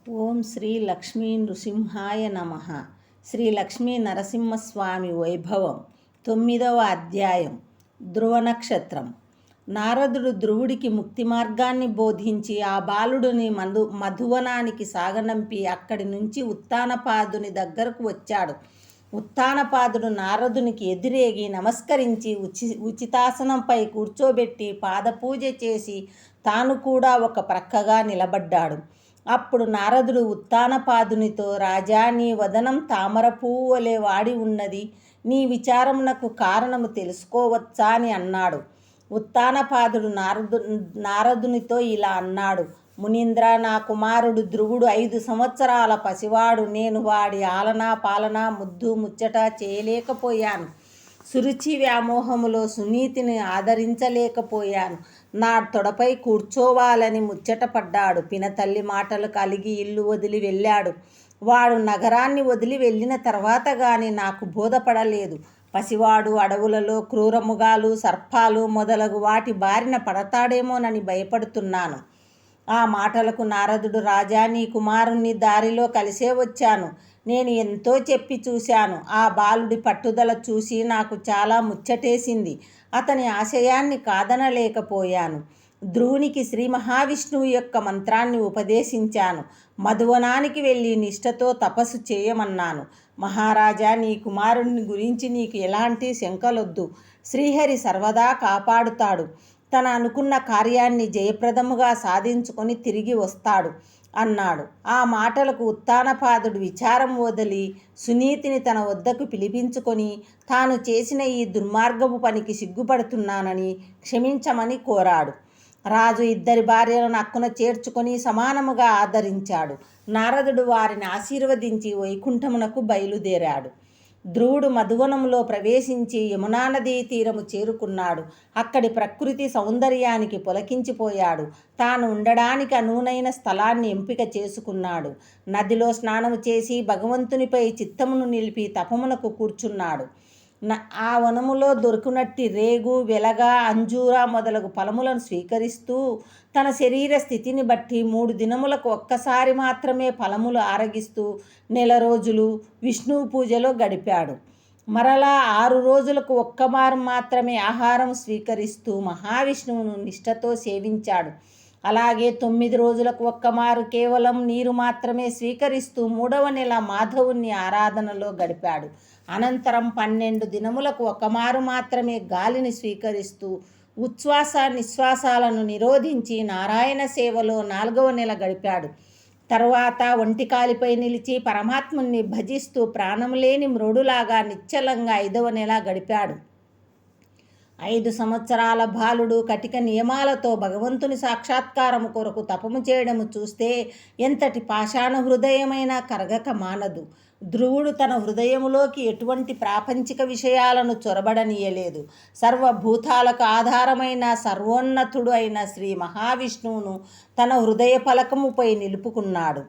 ఓం శ్రీ లక్ష్మీ నృసింహాయ నమః. శ్రీ లక్ష్మీ నరసింహస్వామి వైభవం 9వ అధ్యాయం. ధ్రువ నక్షత్రం. నారదుడు ధ్రువుడికి ముక్తి మార్గాన్ని బోధించి ఆ బాలుడిని మధువనానికి సాగనంపి అక్కడి నుంచి ఉత్తానపాదుని దగ్గరకు వచ్చాడు. ఉత్తానపాదుడు నారదునికి ఎదురేగి నమస్కరించి ఉచితాసనంపై కూర్చోబెట్టి పాదపూజ చేసి తాను కూడా ఒక ప్రక్కగా నిలబడ్డాడు. అప్పుడు నారదుడు ఉత్తానపాదునితో, రాజా, నీ వదనం తామర పువ్వు వలె వాడి ఉన్నది, నీ విచారమునకు కారణము తెలుసుకోవచ్చా అని అన్నాడు. ఉత్తానపాదుడు నారదునితో ఇలా అన్నాడు. మునీంద్ర, నా కుమారుడు ధ్రువుడు 5 సంవత్సరాల పసివాడు. నేను వాడి ఆలనా పాలన ముద్దు ముచ్చట చేయలేకపోయాను. సురుచి వ్యామోహములో సునీతిని ఆదరించలేకపోయాను. నా తొడపై కూర్చోవాలని ముచ్చటపడ్డాడు. పినతల్లి మాటలు కలిగి ఇల్లు వదిలి వెళ్ళాడు. వాడు నగరాన్ని వదిలి వెళ్ళిన తర్వాత గాని నాకు బోధపడలేదు. పసివాడు అడవులలో క్రూరముగాలు, సర్పాలు మొదలగు వాటి బారిన పడతాడేమోనని భయపడుతున్నాను. ఆ మాటలకు నారదుడు, రాజా, నీ కుమారుణ్ణి దారిలో కలిసే వచ్చాను. నేను ఎంతో చెప్పి చూశాను. ఆ బాలుడి పట్టుదల చూసి నాకు చాలా ముచ్చటేసింది. అతని ఆశయాన్ని కాదనలేకపోయాను. ధ్రువునికి శ్రీ మహావిష్ణువు యొక్క మంత్రాన్ని ఉపదేశించాను. మధువనానికి వెళ్ళి నిష్ఠతో తపస్సు చేయమన్నాను. మహారాజా, నీ కుమారుని గురించి నీకు ఎలాంటి శంకలొద్దు. శ్రీహరి సర్వదా కాపాడుతాడు. తన అనుకున్న కార్యాన్ని జయప్రదముగా సాధించుకొని తిరిగి వస్తాడు అన్నాడు. ఆ మాటలకు ఉత్తానపాదుడు విచారం వదిలి సునీతిని తన వద్దకు పిలిపించుకొని, తాను చేసిన ఈ దుర్మార్గపు పనికి సిగ్గుపడుతున్నానని క్షమించమని కోరాడు. రాజు 2 భార్యలను అక్కున చేర్చుకొని సమానముగా ఆదరించాడు. నారదుడు వారిని ఆశీర్వదించి వైకుంఠమునకు బయలుదేరాడు. ధ్రువుడు మధువనంలో ప్రవేశించి యమునా నదీ తీరము చేరుకున్నాడు. అక్కడి ప్రకృతి సౌందర్యానికి పులకించిపోయాడు. తాను ఉండడానికి అనువైన స్థలాన్ని ఎంపిక చేసుకున్నాడు. నదిలో స్నానము చేసి భగవంతునిపై చిత్తమును నిలిపి తపమునకు కూర్చున్నాడు. ఆ వనములో దొరుకునట్టి రేగు, వెలగ, అంజూర మొదలగు ఫలములను స్వీకరిస్తూ తన శరీర స్థితిని బట్టి 3 దినములకు ఒక్కసారి మాత్రమే ఫలములు ఆరగిస్తూ 1 రోజులు విష్ణువు పూజలో గడిపాడు. మరలా 6 రోజులకు ఒక్కమారు మాత్రమే ఆహారం స్వీకరిస్తూ మహావిష్ణువును నిష్ఠతో సేవించాడు. అలాగే 9 రోజులకు ఒక్కమారు కేవలం నీరు మాత్రమే స్వీకరిస్తూ 3వ నెల మాధవుని ఆరాధనలో గడిపాడు. అనంతరం 12 దినములకు ఒకమారు మాత్రమే గాలిని స్వీకరిస్తూ ఉచ్ఛ్వాస నిశ్వాసాలను నిరోధించి నారాయణ సేవలో 4వ నెల గడిపాడు. తరువాత ఒంటికాలిపై నిలిచి పరమాత్ముని భజిస్తూ ప్రాణం లేని మ్రోడులాగా నిశ్చలంగా 5వ నెల గడిపాడు. 5 సంవత్సరాల బాలుడు కటిక నియమాలతో భగవంతుని సాక్షాత్కారము కొరకు తపము చేయడము చూస్తే ఎంతటి పాషాణ హృదయమైనా కరగక మానదు. ధ్రువుడు తన హృదయములోకి ఎటువంటి ప్రాపంచిక విషయాలను చొరబడనీయలేదు. సర్వభూతాలకు ఆధారమైన సర్వోన్నతుడు అయిన శ్రీ మహావిష్ణువును తన హృదయ పలకముపై నిలుపుకున్నాడు.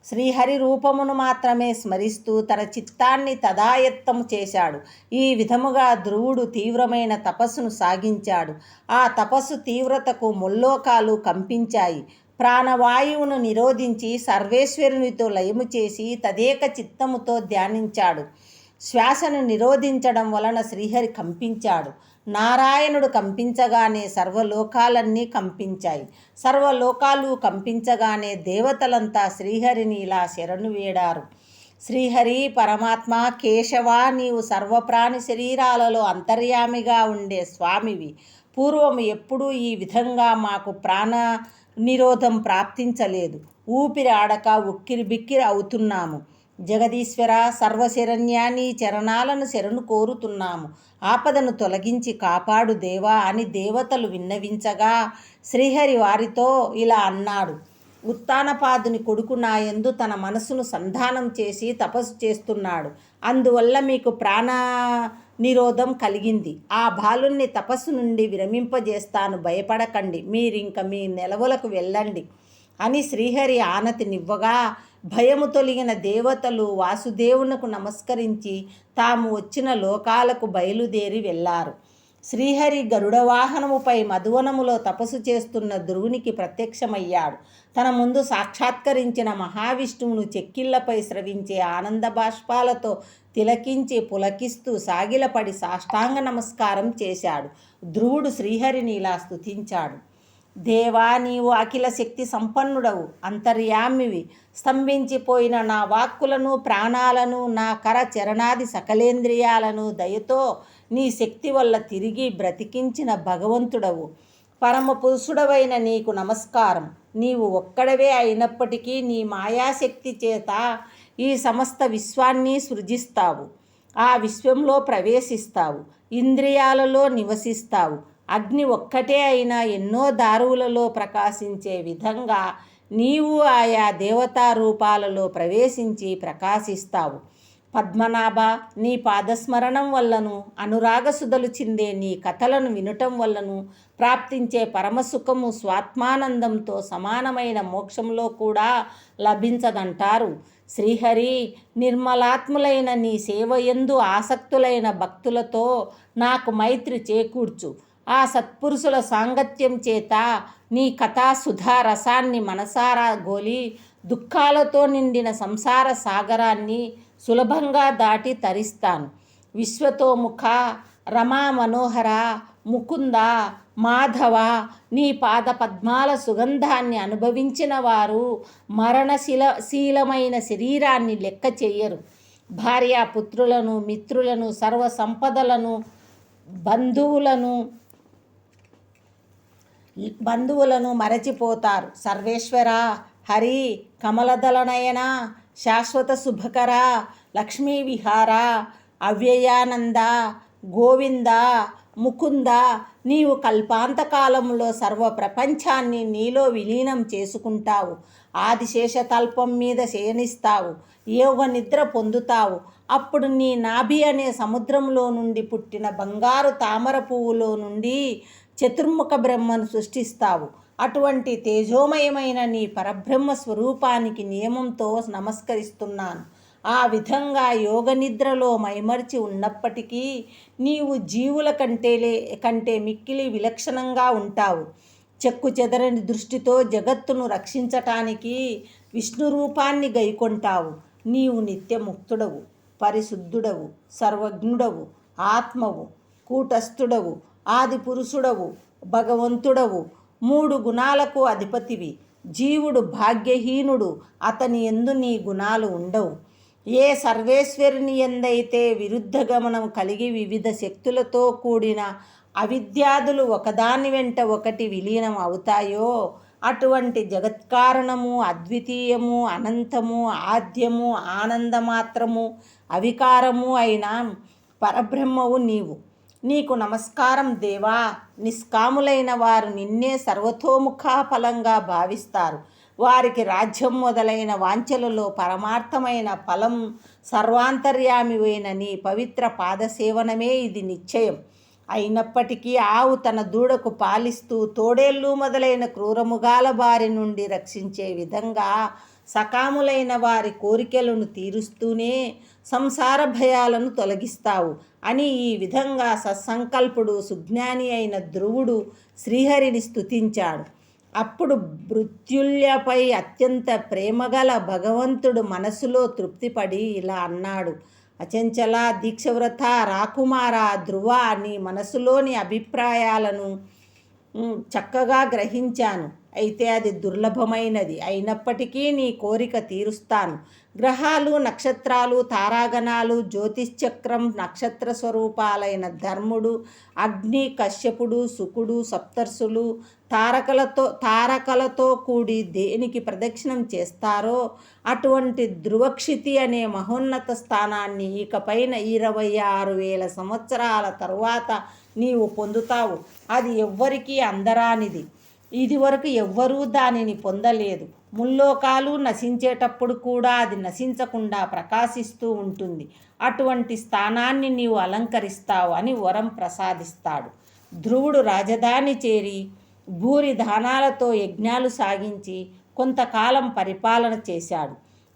శ్రీహరి రూపమును మాత్రమే స్మరిస్తూ తన చిత్తాన్ని తదాయత్తము చేశాడు. ఈ విధముగా ధ్రువుడు తీవ్రమైన తపస్సును సాగించాడు. ఆ తపస్సు తీవ్రతకు ముల్లోకాలు కంపించాయి. ప్రాణవాయువును నిరోధించి సర్వేశ్వరునితో లయము చేసి తదేక చిత్తముతో ధ్యానించాడు. శ్వాసను నిరోధించడం వలన శ్రీహరి కంపించాడు. నారాయణుడు కంపించగానే సర్వలోకాలన్నీ కంపించాయి. సర్వలోకాలు కంపించగానే దేవతలంతా శ్రీహరిని ఇలా శరణు వేడారు. శ్రీహరి పరమాత్మ, కేశవ, నీవు సర్వప్రాణి శరీరాలలో అంతర్యామిగా ఉండే స్వామివి. పూర్వము ఎప్పుడూ ఈ విధంగా మాకు ప్రాణ నిరోధం ప్రాప్తించలేదు. ఊపిరి ఆడక ఉక్కిరి బిక్కిరి అవుతున్నాము. జగదీశ్వర, సర్వశరణ్య, నీ చరణాలను శరణు కోరుతున్నాము. ఆపదను తొలగించి కాపాడు దేవా అని దేవతలు విన్నవించగా శ్రీహరి వారితో ఇలా అన్నాడు. ఉత్తానపాదుని కొడుకు నా యందు తన మనసును సంధానం చేసి తపస్సు చేస్తున్నాడు. అందువల్ల మీకు ప్రాణ నిరోధం కలిగింది. ఆ బాలుణ్ణి తపస్సు నుండి విరమింపజేస్తాను, భయపడకండి. మీరింక మీ నెలవులకు వెళ్ళండి అని శ్రీహరి ఆనతినివ్వగా భయము తొలగిన దేవతలు వాసుదేవునకు నమస్కరించి తాము వచ్చిన లోకాలకు బయలుదేరి వెళ్ళారు. శ్రీహరి గరుడ వాహనముపై మధువనములో తపస్సు చేస్తున్న ధ్రువునికి ప్రత్యక్షమయ్యాడు. తన ముందు సాక్షాత్కరించిన మహావిష్ణువును చెక్కిళ్లపై స్రవించే ఆనంద బాష్పాలతో తిలకించి పులకిస్తూ సాగిలపడి సాష్టాంగ నమస్కారం చేశాడు. ధ్రువుడు శ్రీహరిని ఇలా స్తుతించాడు. దేవా, నీవు అఖిల శక్తి సంపన్నుడవు, అంతర్యామివి. స్తంభించిపోయిన నా వాక్కులను, ప్రాణాలను, నా కర చరణాది సకలేంద్రియాలను దయతో నీ శక్తి వల్ల తిరిగి బ్రతికించిన భగవంతుడవు. పరమ పురుషుడవైన నీకు నమస్కారం. నీవు ఒక్కడవే అయినప్పటికీ నీ మాయాశక్తి చేత ఈ సమస్త విశ్వాన్ని సృజిస్తావు. ఆ విశ్వంలో ప్రవేశిస్తావు, ఇంద్రియాలలో నివసిస్తావు. అగ్ని ఒక్కటే అయినా ఎన్నో దారువులలో ప్రకాశించే విధంగా నీవు ఆయా దేవతా రూపాలలో ప్రవేశించి ప్రకాశిస్తావు. పద్మనాభ, నీ పాదస్మరణం వల్లను, అనురాగసుధలు చిందే నీ కథలను వినటం వల్లను ప్రాప్తించే పరమసుఖము స్వాత్మానందంతో సమానమైన మోక్షంలో కూడా లభించదంటారు. శ్రీహరి, నిర్మలాత్ములైన నీ సేవయందు ఆసక్తులైన భక్తులతో నాకు మైత్రి చేకూర్చు. ఆ సత్పురుషుల సాంగత్యం చేత నీ కథా సుధా రసాన్ని మనసారా గోలి దుఃఖాలతో నిండిన సంసార సాగరాన్ని సులభంగా దాటి తరిస్తాను. విశ్వతోముఖ, రమా మనోహర, ముకుంద, మాధవ, నీ పాద పద్మాల సుగంధాన్ని అనుభవించిన వారు మరణశీలమైన శరీరాన్ని లెక్క చెయ్యరు. భార్యాపుత్రులను, మిత్రులను, సర్వ సంపదలను, బంధువులను మరచిపోతారు. సర్వేశ్వర, హరి, కమలదళనయన, శాశ్వత శుభకర, లక్ష్మీ విహార, అవ్యయానంద, గోవింద, ముకుంద, నీవు కల్పాంతకాలంలో సర్వ ప్రపంచాన్ని నీలో విలీనం చేసుకుంటావు. ఆదిశేషతల్పం మీద శయనిస్తావు, యోగ నిద్ర పొందుతావు. అప్పుడు నీ నాభి అనే సముద్రంలో నుండి పుట్టిన బంగారు తామర పువ్వులో నుండి చతుర్ముఖ బ్రహ్మను సృష్టిస్తావు. అటువంటి తేజోమయమైన నీ పరబ్రహ్మ స్వరూపానికి నియమంతో నమస్కరిస్తున్నాను. ఆ విధంగా యోగ నిద్రలో మైమర్చి ఉన్నప్పటికీ నీవు జీవుల కంటే మిక్కిలి విలక్షణంగా ఉంటావు. చెక్కు చెదరని దృష్టితో జగత్తును రక్షించటానికి విష్ణు రూపాన్ని గైకొంటావు. నీవు నిత్యముక్తుడవు, పరిశుద్ధుడవు, సర్వజ్ఞుడవు, ఆత్మవు, కూటస్థుడవు, ఆది పురుషుడవు, భగవంతుడవు, 3 గుణాలకు అధిపతివి. జీవుడు భాగ్యహీనుడు, అతని యందు నీ గుణాలు ఉండవు. ఏ సర్వేశ్వరుని యందైతే విరుద్ధ గమనం కలిగి వివిధ శక్తులతో కూడిన అవిద్యాదులు ఒకదాని వెంట ఒకటి విలీనం అవుతాయో అటువంటి జగత్కారణము, అద్వితీయము, అనంతము, ఆద్యము, ఆనందమాత్రము, అవికారము అయిన పరబ్రహ్మవు నీవు. నీకు నమస్కారం దేవా. నిష్కాములైన వారు నిన్నే సర్వతోముఖా ఫలంగా భావిస్తారు. వారికి రాజ్యం మొదలైన వాంఛలలో పరమార్థమైన ఫలం సర్వాంతర్యామివైన నీ పవిత్ర పాదసేవనమే ఇది నిశ్చయం. అయినప్పటికీ ఆవు తన దూడకు పాలిస్తూ తోడేళ్ళు మొదలైన క్రూరముగాల బారి నుండి రక్షించే విధంగా సకాములైన వారి కోరికలను తీరుస్తూనే సంసార భయాలను తొలగిస్తావు అని ఈ విధంగా సత్సంకల్పుడు సుజ్ఞాని అయిన ధ్రువుడు శ్రీహరిని స్తుతించాడు. అప్పుడు మృత్యుల్యపై అత్యంత ప్రేమగల భగవంతుడు మనసులో తృప్తిపడి ఇలా అన్నాడు. అచంచల, దీక్షవ్రత, రాకుమార, ధ్రువ, నీ మనసులోని అభిప్రాయాలను చక్కగా గ్రహించాను. అయితే అది దుర్లభమైనది. అయినప్పటికీ నీ కోరిక తీరుస్తాను. గ్రహాలు, నక్షత్రాలు, తారాగణాలు, జ్యోతిశ్చక్రం, నక్షత్ర స్వరూపాలైన ధర్ముడు, అగ్ని, కశ్యపుడు, శుకుడు, సప్తర్షులు తారకలతో కూడి దేనికి ప్రదక్షిణం చేస్తారో అటువంటి ధ్రువక్షితి అనే మహోన్నత స్థానాన్ని ఇకపైన 26,000 సంవత్సరాల తరువాత నీవు పొందుతావు. అది ఎవ్వరికీ అందరానిది. ఇదివరకు ఎవ్వరూ దానిని పొందలేదు. ముల్లోకాలు నశించేటప్పుడు కూడా అది నశించకుండా ప్రకాశిస్తూ ఉంటుంది. అటువంటి స్థానాన్ని నీవు అలంకరిస్తావు అని వరం ప్రసాదిస్తాడు. ధ్రువుడు రాజధాని చేరి భూరి దానాలతో యజ్ఞాలు సాగించి కొంతకాలం పరిపాలన చేశాడు.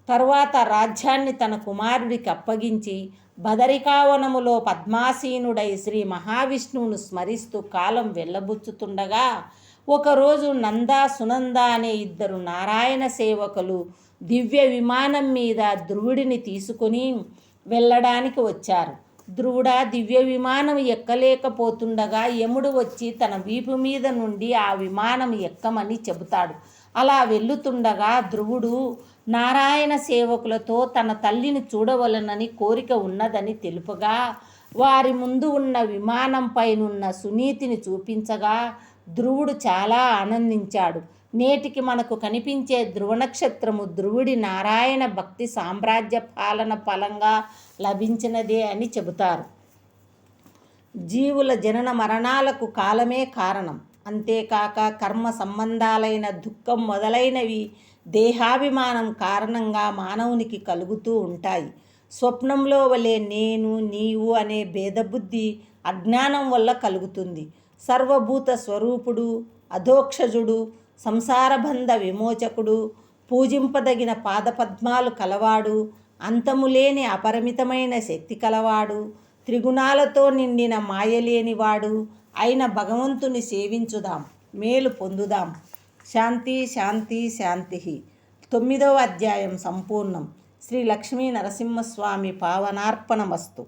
తరువాత రాజ్యాన్ని తన కుమారుడికి అప్పగించి బదరికావనములో పద్మాసీనుడై శ్రీ మహావిష్ణువును స్మరిస్తూ కాలం వెళ్ళబుచ్చుతుండగా ఒకరోజు నంద సునంద అనే ఇద్దరు నారాయణ సేవకులు దివ్య విమానం మీద ధ్రువుడిని తీసుకొని వెళ్ళడానికి వచ్చారు. ధ్రువుడ దివ్య విమానం ఎక్కలేకపోతుండగా యముడు వచ్చి తన వీపు మీద నుండి ఆ విమానం ఎక్కమని చెబుతాడు. అలా వెళ్ళుతుండగా ధ్రువుడు నారాయణ సేవకులతో తన తల్లిని చూడవలనని కోరిక ఉన్నదని తెలుపగా వారి ముందు ఉన్న విమానంపైనున్న సునీతిని చూపించగా ధ్రువుడు చాలా ఆనందించాడు. నేటికి మనకు కనిపించే ధ్రువ నక్షత్రము ధ్రువుడి నారాయణ భక్తి సామ్రాజ్య పాలన ఫలంగా లభించినదే అని చెబుతారు. జీవుల జనన మరణాలకు కాలమే కారణం. అంతేకాక కర్మ సంబంధాలైన దుఃఖం మొదలైనవి దేహాభిమానం కారణంగా మానవునికి కలుగుతూ ఉంటాయి. స్వప్నంలో వలె నేను నీవు అనే భేదబుద్ధి అజ్ఞానం వల్ల కలుగుతుంది. సర్వభూత స్వరూపుడు, అధోక్షజుడు, సంసారబంధ విమోచకుడు, పూజింపదగిన పాదపద్మాలు కలవాడు, అంతములేని అపరిమితమైన శక్తి కలవాడు, త్రిగుణాలతో నిండిన మాయలేనివాడు అయిన భగవంతుని సేవించుదాం, మేలు పొందుదాం. శాంతి శాంతి శాంతి. 9వ అధ్యాయం సంపూర్ణం. శ్రీ లక్ష్మీ నరసింహస్వామి పావనార్పణమస్తు.